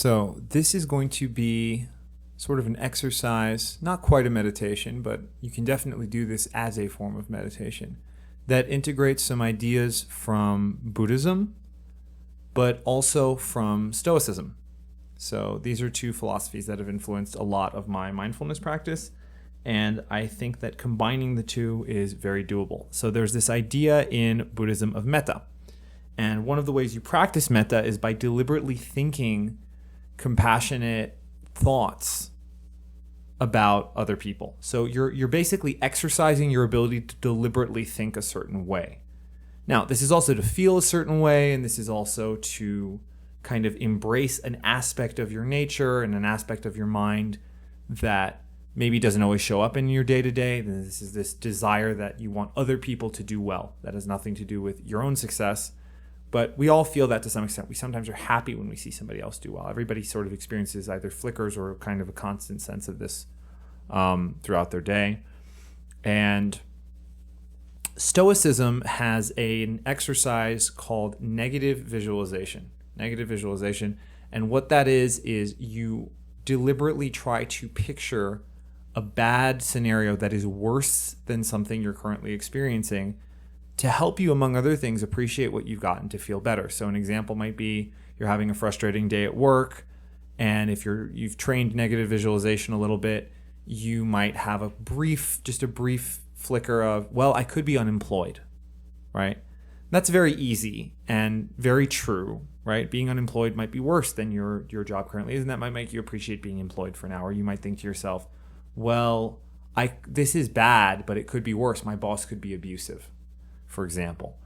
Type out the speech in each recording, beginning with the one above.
So this is going to be sort of an exercise, not quite a meditation, but you can definitely do this as a form of meditation that integrates some ideas from Buddhism, but also from Stoicism. So these are two philosophies that have influenced a lot of my mindfulness practice, and I think that combining the two is very doable. So there's this idea in Buddhism of metta, and one of the ways you practice metta is by deliberately thinking compassionate thoughts about other people. So you're basically exercising your ability to deliberately think a certain way. Now, this is also to feel a certain way, and this is also to kind of embrace an aspect of your nature and an aspect of your mind that maybe doesn't always show up in your day-to-day. This is this desire that you want other people to do well. That has nothing to do with your own success, but we all feel that to some extent. We sometimes are happy when we see somebody else do well. Everybody sort of experiences either flickers or kind of a constant sense of this throughout their day. And Stoicism has an exercise called negative visualization. Negative visualization. And what that is you deliberately try to picture a bad scenario that is worse than something you're currently experiencing to help you, among other things, appreciate what you've gotten to feel better. So an example might be you're having a frustrating day at work, and if you've trained negative visualization a little bit, you might have a brief flicker of, well, I could be unemployed, right? That's very easy and very true, right? Being unemployed might be worse than your job currently is, and that might make you appreciate being employed for an hour. You might think to yourself, well, this is bad, but it could be worse. My boss could be abusive, for example.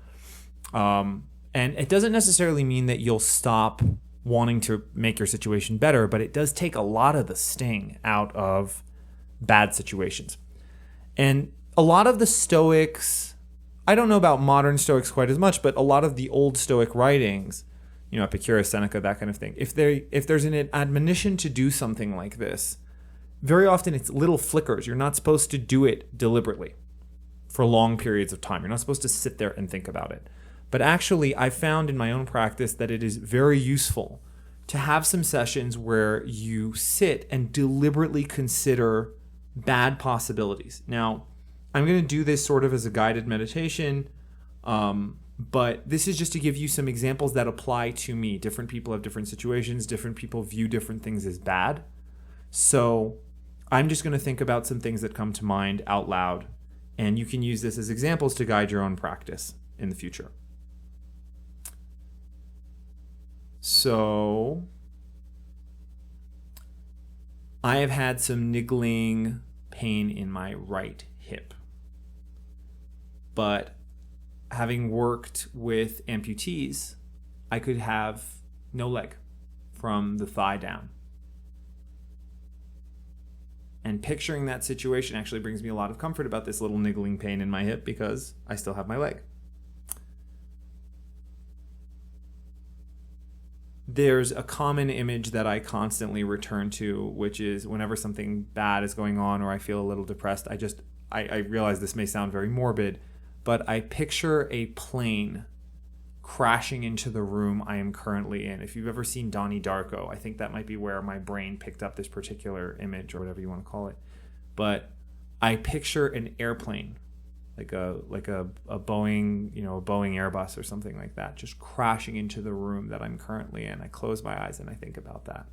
And it doesn't necessarily mean that you'll stop wanting to make your situation better, but it does take a lot of the sting out of bad situations. And a lot of the Stoics, I don't know about modern Stoics quite as much, but a lot of the old Stoic writings, Epictetus, Seneca, that kind of thing, if there's an admonition to do something like this, very often it's little flickers. You're not supposed to do it deliberately for long periods of time. You're not supposed to sit there and think about it. But actually, I found in my own practice that it is very useful to have some sessions where you sit and deliberately consider bad possibilities. Now, I'm going to do this sort of as a guided meditation, but this is just to give you some examples that apply to me. Different people have different situations. Different people view different things as bad. So I'm just going to think about some things that come to mind out loud, and you can use this as examples to guide your own practice in the future. So I have had some niggling pain in my right hip. But having worked with amputees, I could have no leg from the thigh down. And picturing that situation actually brings me a lot of comfort about this little niggling pain in my hip because I still have my leg. There's a common image that I constantly return to, which is whenever something bad is going on or I feel a little depressed, I realize this may sound very morbid, but I picture a plane crashing into the room I am currently in. If you've ever seen Donnie Darko, I think that might be where my brain picked up this particular image or whatever you want to call it. But I picture an airplane, like a Boeing, a Boeing Airbus or something like that, just crashing into the room that I'm currently in. I close my eyes and I think about that.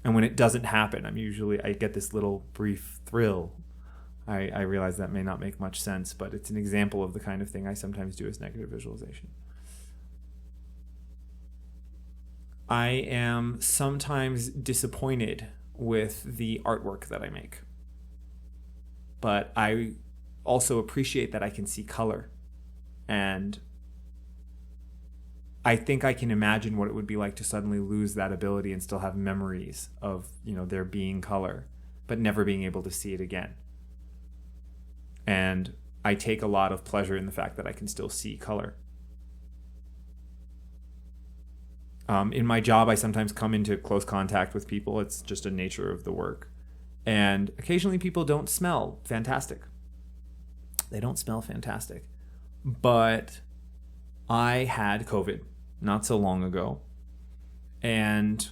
And when it doesn't happen, I get this little brief thrill. I realize that may not make much sense, but it's an example of the kind of thing I sometimes do as negative visualization. I am sometimes disappointed with the artwork that I make, but I also appreciate that I can see color, and I think I can imagine what it would be like to suddenly lose that ability and still have memories of, there being color, but never being able to see it again. And I take a lot of pleasure in the fact that I can still see color. In my job, I sometimes come into close contact with people. It's just a nature of the work. And occasionally people don't smell fantastic. They don't smell fantastic. But I had COVID not so long ago. And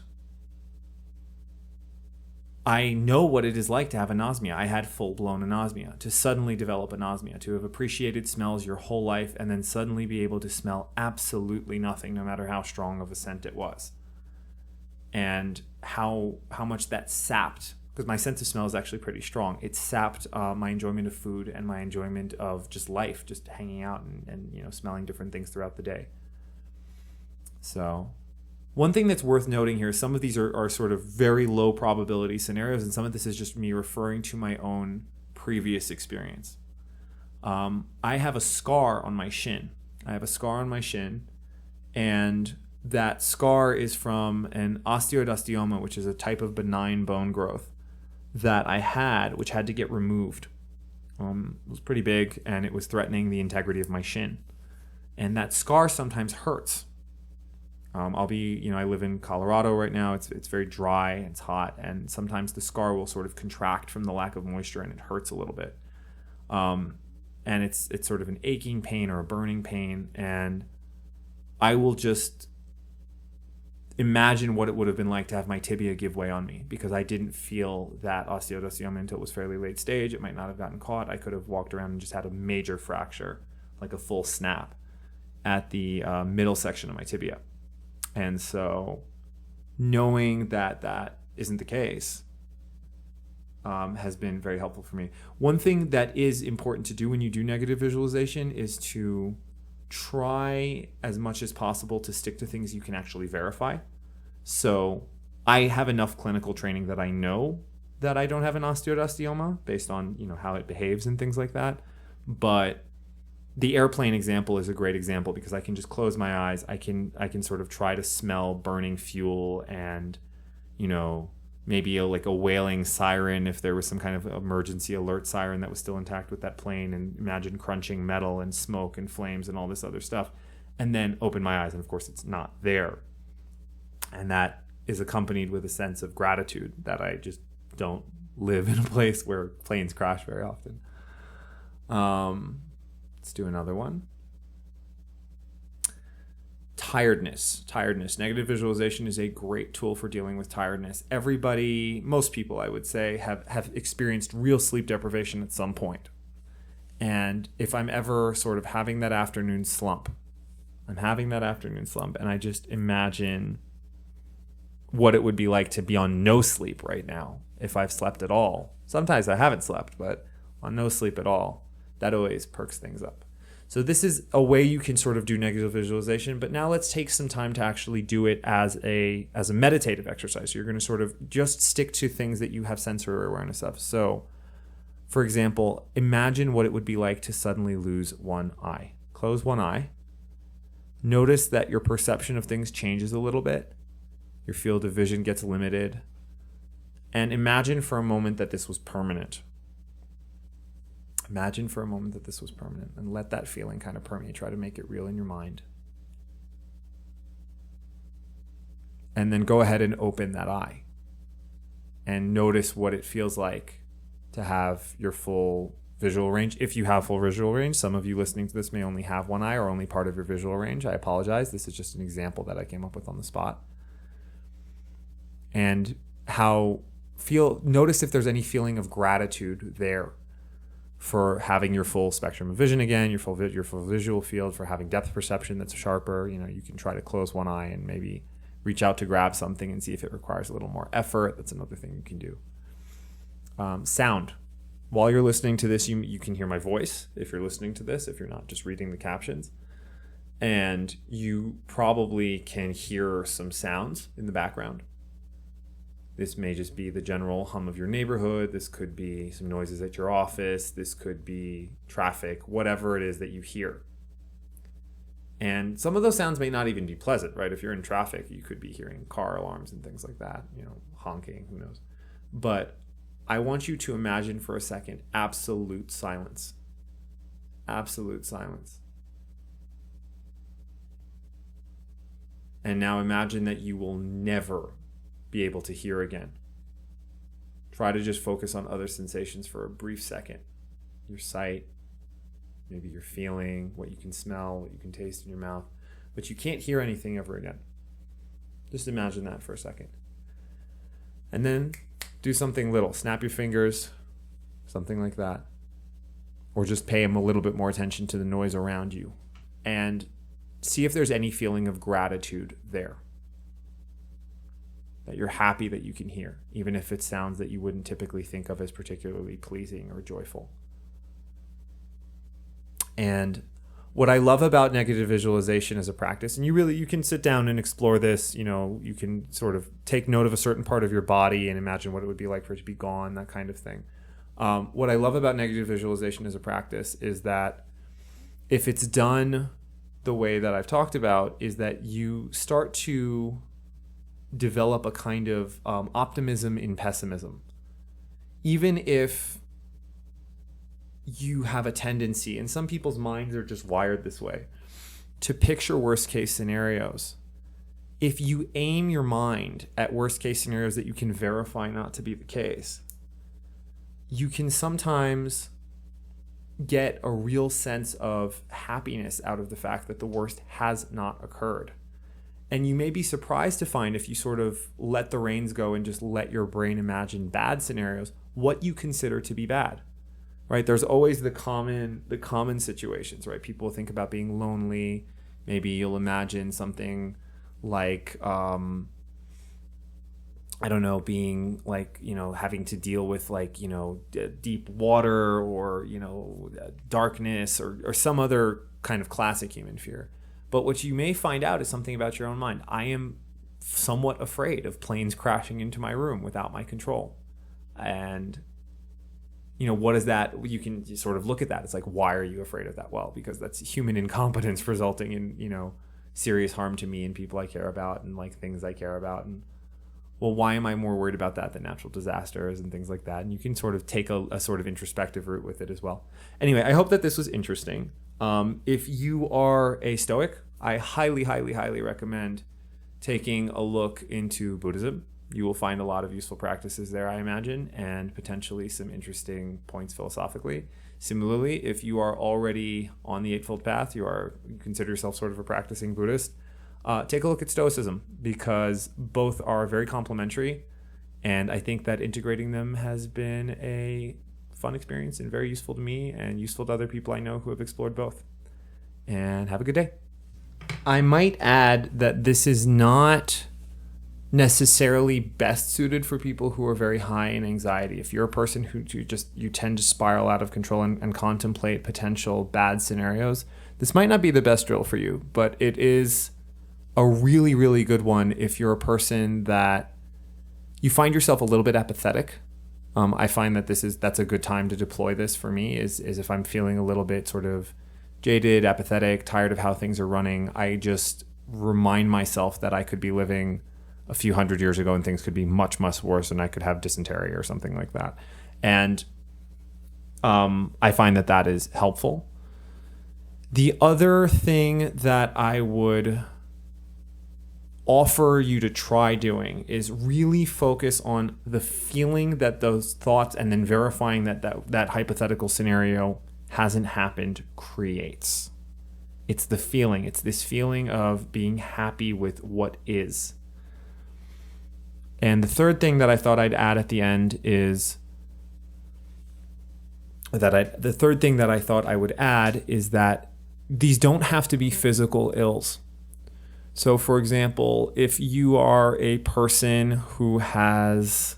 I know what it is like to have anosmia. I had full-blown anosmia, to suddenly develop anosmia, to have appreciated smells your whole life and then suddenly be able to smell absolutely nothing, no matter how strong of a scent it was. And how much that sapped, because my sense of smell is actually pretty strong. It sapped my enjoyment of food and my enjoyment of just life, just hanging out and smelling different things throughout the day. So one thing that's worth noting here, some of these are sort of very low probability scenarios, and some of this is just me referring to my own previous experience. I have a scar on my shin. And that scar is from an osteodystioma, which is a type of benign bone growth that I had, which had to get removed. It was pretty big, and it was threatening the integrity of my shin. And that scar sometimes hurts. I live in Colorado right now. It's very dry, it's hot, and sometimes the scar will sort of contract from the lack of moisture, and it hurts a little bit. And it's sort of an aching pain or a burning pain, and I will just imagine what it would have been like to have my tibia give way on me, because I didn't feel that osteodystioma until it was fairly late stage. It might not have gotten caught. I could have walked around and just had a major fracture, like a full snap, at the middle section of my tibia. And so knowing that isn't the case has been very helpful for me. One thing that is important to do when you do negative visualization is to try as much as possible to stick to things you can actually verify. So I have enough clinical training that I know that I don't have an osteodystioma based on how it behaves and things like that. But the airplane example is a great example, because I can just close my eyes. I can sort of try to smell burning fuel and, maybe a wailing siren if there was some kind of emergency alert siren that was still intact with that plane, and imagine crunching metal and smoke and flames and all this other stuff, and then open my eyes. And of course it's not there. And that is accompanied with a sense of gratitude that I just don't live in a place where planes crash very often. Let's do another one. Tiredness. Negative visualization is a great tool for dealing with tiredness. Most people, I would say, have experienced real sleep deprivation at some point. And if I'm ever sort of having that afternoon slump, and I just imagine what it would be like to be on no sleep right now if I've slept at all. Sometimes I haven't slept, but on no sleep at all, that always perks things up. So this is a way you can sort of do negative visualization, but now let's take some time to actually do it as a meditative exercise. So you're going to sort of just stick to things that you have sensory awareness of. So, for example, imagine what it would be like to suddenly lose one eye. Close one eye. Notice that your perception of things changes a little bit. Your field of vision gets limited. And imagine for a moment that this was permanent. And let that feeling kind of permeate. Try to make it real in your mind. And then go ahead and open that eye and notice what it feels like to have your full visual range. If you have full visual range, some of you listening to this may only have one eye or only part of your visual range. I apologize. This is just an example that I came up with on the spot. And notice if there's any feeling of gratitude there for having your full spectrum of vision again, your full visual field, for having depth perception that's sharper. You can try to close one eye and maybe reach out to grab something and see if it requires a little more effort. That's another thing you can do. Sound. While you're listening to this, you can hear my voice if you're listening to this, if you're not just reading the captions. And you probably can hear some sounds in the background. This may just be the general hum of your neighborhood. This could be some noises at your office. This could be traffic, whatever it is that you hear. And some of those sounds may not even be pleasant, right? If you're in traffic, you could be hearing car alarms and things like that, honking, who knows. But I want you to imagine for a second absolute silence. Absolute silence. And now imagine that you will never be able to hear again. Try to just focus on other sensations for a brief second. Your sight, maybe your feeling, what you can smell, what you can taste in your mouth, but you can't hear anything ever again. Just imagine that for a second. And then do something little. Snap your fingers, something like that. Or just pay a little bit more attention to the noise around you. And see if there's any feeling of gratitude there. That you're happy that you can hear, even if it sounds that you wouldn't typically think of as particularly pleasing or joyful. And what I love about negative visualization as a practice, and you can sit down and explore this, you can sort of take note of a certain part of your body and imagine what it would be like for it to be gone, that kind of thing. What I love about negative visualization as a practice is that if it's done the way that I've talked about, is that you start to develop a kind of optimism in pessimism. Even if you have a tendency, and some people's minds are just wired this way, to picture worst case scenarios. If you aim your mind at worst case scenarios that you can verify not to be the case, you can sometimes get a real sense of happiness out of the fact that the worst has not occurred. And you may be surprised to find, if you sort of let the reins go and just let your brain imagine bad scenarios, what you consider to be bad. Right? There's always the common situations, right? People think about being lonely. Maybe you'll imagine something like, being like, having to deal with like, deep water or, darkness or some other kind of classic human fear. But what you may find out is something about your own mind. I am somewhat afraid of planes crashing into my room without my control. And what is that? You can sort of look at that. It's like, why are you afraid of that? Well, because that's human incompetence resulting in, serious harm to me and people I care about and like things I care about. And well, why am I more worried about that than natural disasters and things like that? And you can sort of take a sort of introspective route with it as well. Anyway, I hope that this was interesting. If you are a Stoic, I highly, highly, highly recommend taking a look into Buddhism. You will find a lot of useful practices there, I imagine, and potentially some interesting points philosophically. Similarly, if you are already on the Eightfold Path, you consider yourself sort of a practicing Buddhist, take a look at Stoicism, because both are very complementary, and I think that integrating them has been a fun experience and very useful to me and useful to other people I know who have explored both. And have a good day. I might add that this is not necessarily best suited for people who are very high in anxiety. If you're a person who you tend to spiral out of control and contemplate potential bad scenarios, this might not be the best drill for you, but it is a really, really good one if you're a person that you find yourself a little bit apathetic. I find that that's a good time to deploy this for me is if I'm feeling a little bit sort of jaded, apathetic, tired of how things are running. I just remind myself that I could be living a few hundred years ago and things could be much, much worse and I could have dysentery or something like that. And I find that is helpful. The other thing that I would offer you to try doing is really focus on the feeling that those thoughts and then verifying that hypothetical scenario hasn't happened creates. It's the feeling. It's this feeling of being happy with what is. And the third thing that I thought I'd add at the end is that the third thing that I thought I would add is that these don't have to be physical ills. So, for example, if you are a person who has,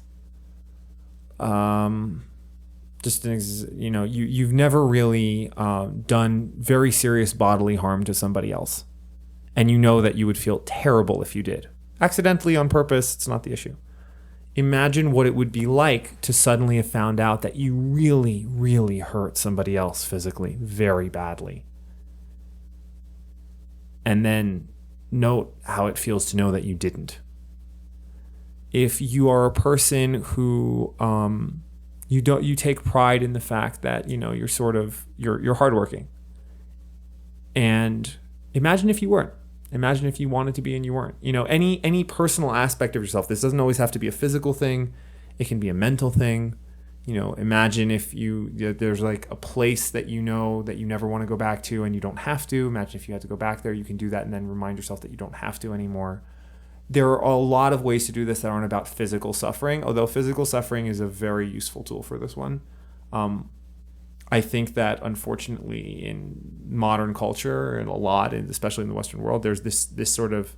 you've never really done very serious bodily harm to somebody else, and you know that you would feel terrible if you did. Accidentally, on purpose, it's not the issue. Imagine what it would be like to suddenly have found out that you really, really hurt somebody else physically, very badly. And then note how it feels to know that you didn't. If you are a person who you take pride in the fact that you're hardworking, and imagine if you weren't. Imagine if you wanted to be and you weren't. Any personal aspect of yourself. This doesn't always have to be a physical thing. It can be a mental thing. Imagine if there's like a place that you know that you never want to go back to and you don't have to. Imagine if you had to go back there, you can do that and then remind yourself that you don't have to anymore. There are a lot of ways to do this that aren't about physical suffering, although physical suffering is a very useful tool for this one. I think that unfortunately in modern culture and a lot, and especially in the Western world, there's this sort of,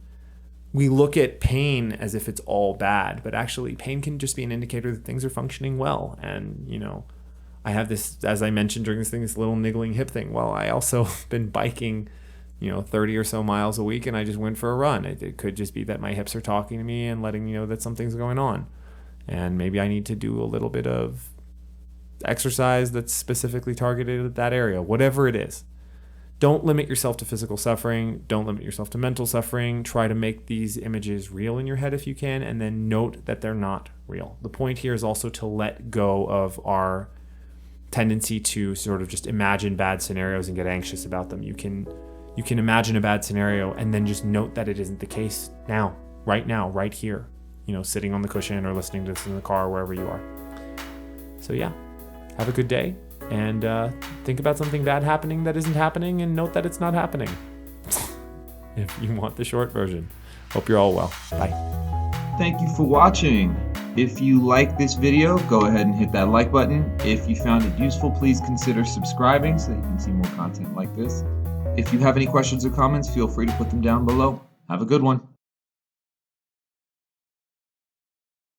we look at pain as if it's all bad, but actually pain can just be an indicator that things are functioning well. And, you know, I have this, as I mentioned during this thing, this little niggling hip thing. Well, I also been biking, 30 or so miles a week, and I just went for a run. It could just be that my hips are talking to me and letting me know that something's going on. And maybe I need to do a little bit of exercise that's specifically targeted at that area, whatever it is. Don't limit yourself to physical suffering. Don't limit yourself to mental suffering. Try to make these images real in your head if you can, and then note that they're not real. The point here is also to let go of our tendency to sort of just imagine bad scenarios and get anxious about them. You can imagine a bad scenario and then just note that it isn't the case now, right here, sitting on the cushion or listening to this in the car, wherever you are. So yeah, have a good day. And think about something bad happening that isn't happening and note that it's not happening. If you want the short version. Hope you're all well. Bye. Thank you for watching. If you like this video, go ahead and hit that like button. If you found it useful, please consider subscribing so that you can see more content like this. If you have any questions or comments, feel free to put them down below. Have a good one.